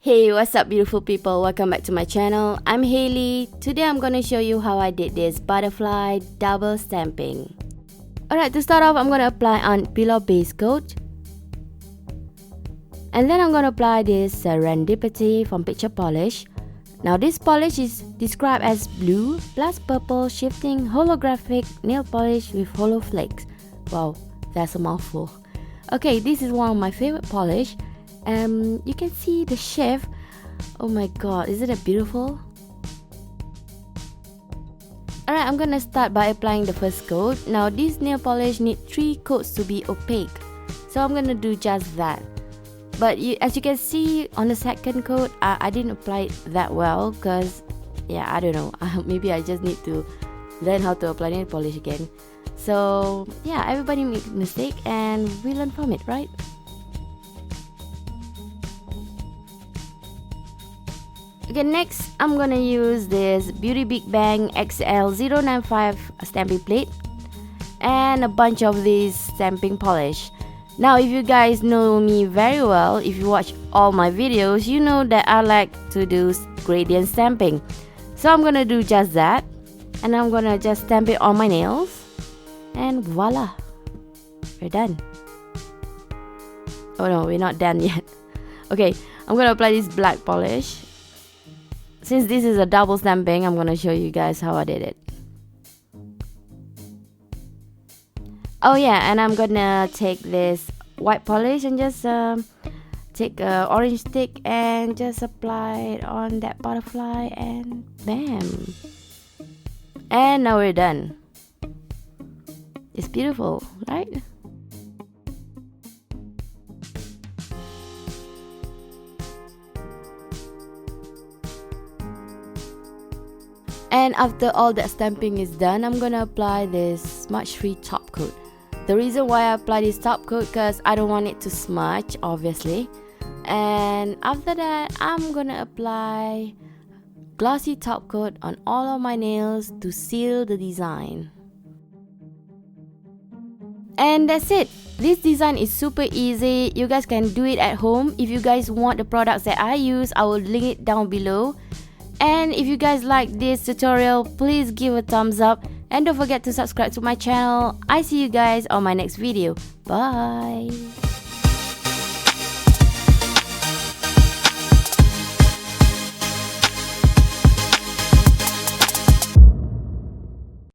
Hey, what's up beautiful people, welcome back to my channel. I'm Hailey. Today I'm gonna show you how I did this butterfly double stamping. Alright, to start off I'm gonna apply on pillow base coat. And then I'm gonna apply this serendipity from picture polish. Now this polish is described as blue plus purple shifting holographic nail polish with hollow flakes. Wow, that's a mouthful. Okay, this is one of my favorite polish. You can see the shift. Oh my god, isn't it beautiful? Alright, I'm gonna start by applying the first coat. Now this nail polish needs 3 coats to be opaque, so I'm gonna do just that. But as you can see on the second coat, I didn't apply it that well because, yeah, I don't know, maybe I just need to learn how to apply nail polish again. So yeah, everybody makes mistake and we learn from it, right? Okay, next I'm gonna use this Beauty Big Bang XL095 stamping plate and a bunch of this stamping polish. Now if you guys know me very well, if you watch all my videos, you know that I like to do gradient stamping. So I'm gonna do just that, and I'm gonna just stamp it on my nails, and voila, we're done. Oh no, we're not done yet. Okay, I'm gonna apply this black polish. Since this is a double stamping, I'm gonna show you guys how I did it. Oh yeah, and I'm gonna take this white polish and just take a orange stick and just apply it on that butterfly, and bam! And now we're done. It's beautiful, right? And after all that stamping is done, I'm gonna apply this smudge-free top coat. The reason why I apply this top coat because I don't want it to smudge, obviously. And after that, I'm gonna apply glossy top coat on all of my nails to seal the design. And that's it. This design is super easy. You guys can do it at home. If you guys want the products that I use, I will link it down below. And if you guys like this tutorial, please give a thumbs up and don't forget to subscribe to my channel. I see you guys on my next video. Bye.